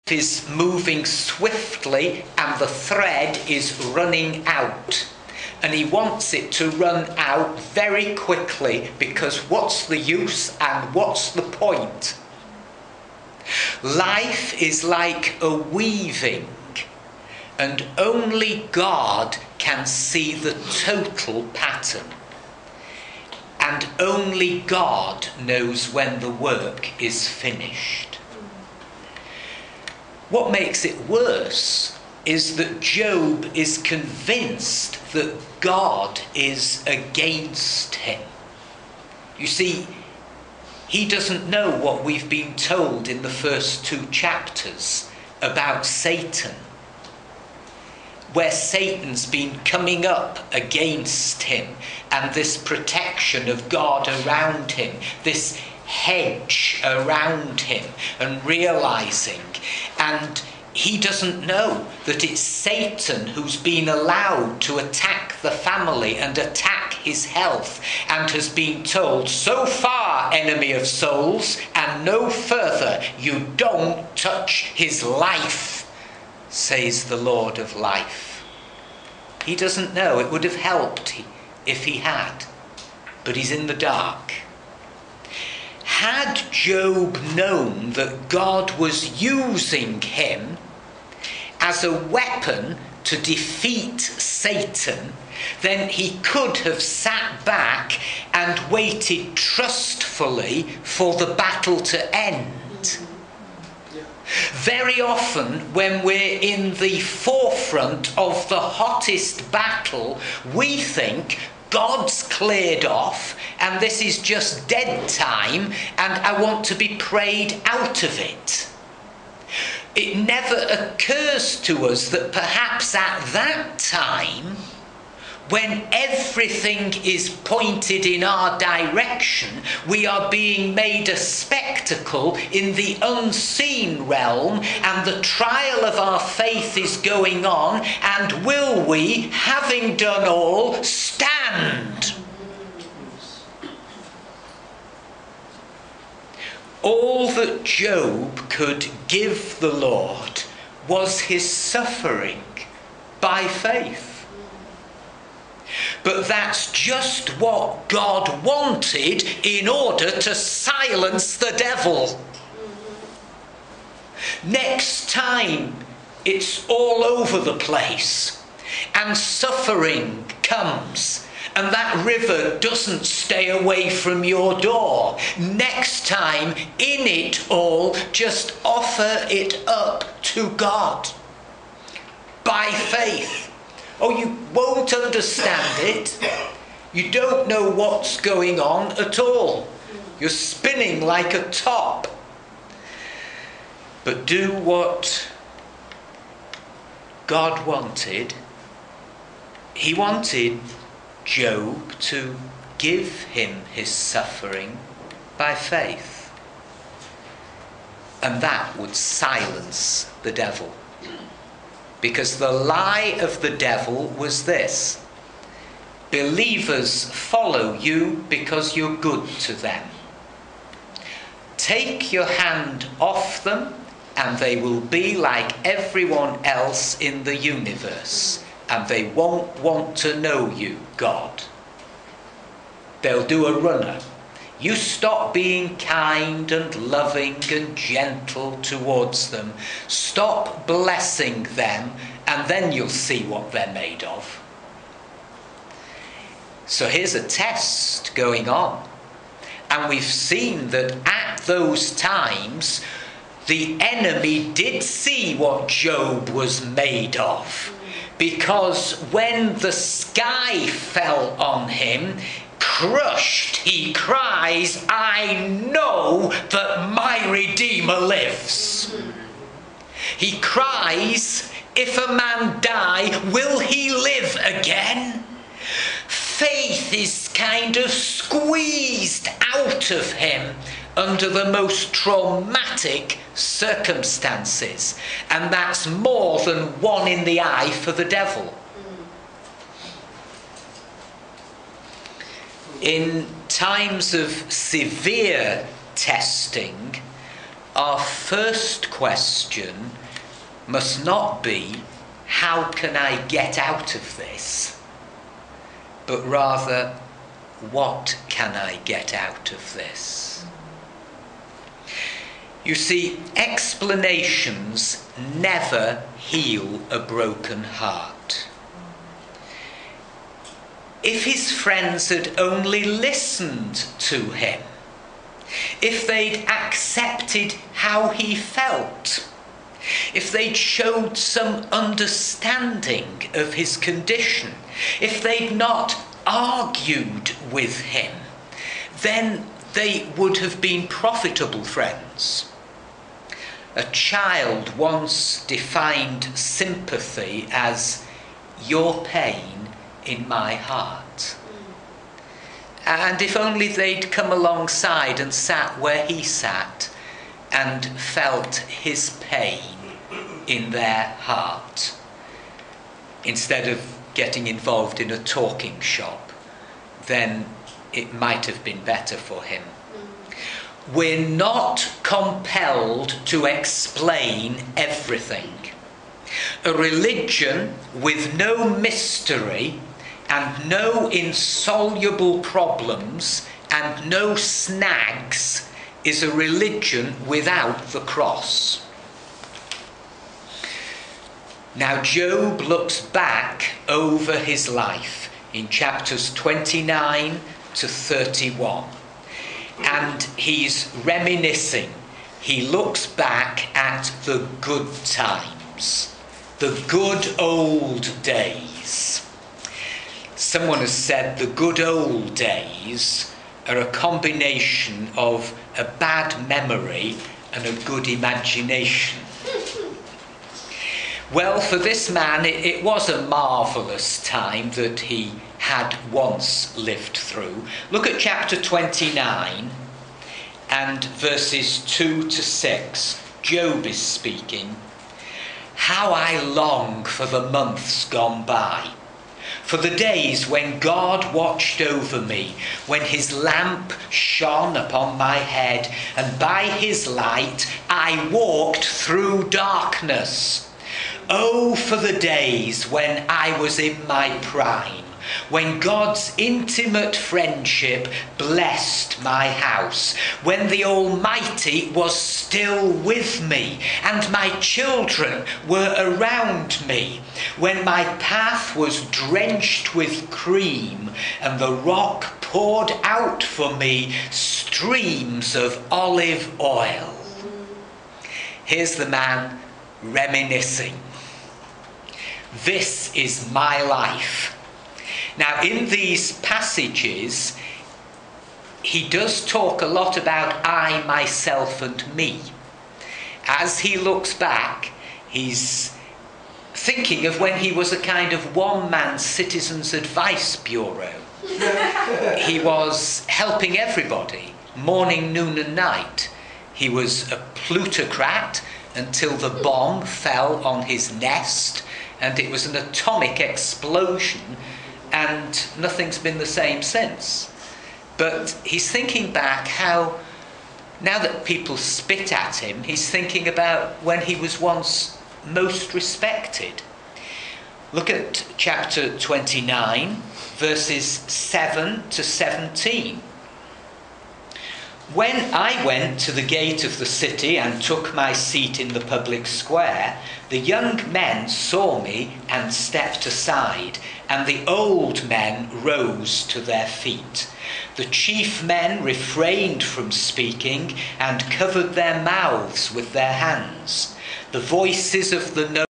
is moving swiftly and the thread is running out. And he wants it to run out very quickly, because what's the use and what's the point? Life is like a weaving, and only God can see the total pattern. And only God knows when the work is finished. What makes it worse is that Job is convinced that God is against him. You see, he doesn't know what we've been told in the first 2 chapters about Satan, where Satan's been coming up against him, and this protection of God around him, this hedge around him, and realizing, and he doesn't know that it's Satan who's been allowed to attack the family and attack his health, and has been told, so far, enemy of souls, and no further, you don't touch his life, says the Lord of life. He doesn't know. It would have helped if he had, but he's in the dark. Had Job known that God was using him as a weapon to defeat Satan, then he could have sat back and waited trustfully for the battle to end. Very often, when we're in the forefront of the hottest battle, we think God's cleared off and this is just dead time and I want to be prayed out of it. It never occurs to us that perhaps at that time, when everything is pointed in our direction, we are being made a spectacle in the unseen realm, and the trial of our faith is going on, and will we, having done all, stand? All that Job could give the Lord was his suffering by faith. But that's just what God wanted in order to silence the devil. Next time it's all over the place and suffering comes and that river doesn't stay away from your door, next time in it all, just offer it up to God by faith. Oh, you won't understand it. You don't know what's going on at all. You're spinning like a top. But do what God wanted. He wanted Job to give him his suffering by faith. And that would silence the devil. Because the lie of the devil was this: believers follow you because you're good to them. Take your hand off them and they will be like everyone else in the universe, and they won't want to know you, God. They'll do a runner. You stop being kind and loving and gentle towards them. Stop blessing them, and then you'll see what they're made of. So here's a test going on. And we've seen that at those times, the enemy did see what Job was made of. Because when the sky fell on him, crushed, he cries, I know that my Redeemer lives. He cries, if a man die, will he live again? Faith is kind of squeezed out of him under the most traumatic circumstances. And that's more than one in the eye for the devil. In times of severe testing, our first question must not be, how can I get out of this? But rather, what can I get out of this? You see, explanations never heal a broken heart. If his friends had only listened to him, if they'd accepted how he felt, if they'd showed some understanding of his condition, if they'd not argued with him, then they would have been profitable friends. A child once defined sympathy as your pain in my heart. And if only they'd come alongside and sat where he sat and felt his pain in their heart, instead of getting involved in a talking shop, then it might have been better for him. We're not compelled to explain everything. A religion with no mystery and no insoluble problems and no snags is a religion without the cross. Now Job looks back over his life in chapters 29 to 31, and he's reminiscing. He looks back at the good times, the good old days. Someone has said the good old days are a combination of a bad memory and a good imagination. Well, for this man, it was a marvellous time that he had once lived through. Look at chapter 29 and verses 2 to 6. Job is speaking. How I long for the months gone by, for the days when God watched over me, when his lamp shone upon my head, and by his light I walked through darkness. Oh, for the days when I was in my prime, when God's intimate friendship blessed my house, when the Almighty was still with me and my children were around me, when my path was drenched with cream and the rock poured out for me streams of olive oil. Here's the man reminiscing. This is my life. Now, in these passages, he does talk a lot about I, myself, and me. As he looks back, he's thinking of when he was a kind of one-man citizens' advice bureau. He was helping everybody, morning, noon, and night. He was a plutocrat until the bomb fell on his nest, and it was an atomic explosion, and nothing's been the same since. But he's thinking back how, now that people spit at him, he's thinking about when he was once most respected. Look at chapter 29, verses 7 to 17. When I went to the gate of the city and took my seat in the public square, the young men saw me and stepped aside, and the old men rose to their feet. The chief men refrained from speaking and covered their mouths with their hands. The voices of the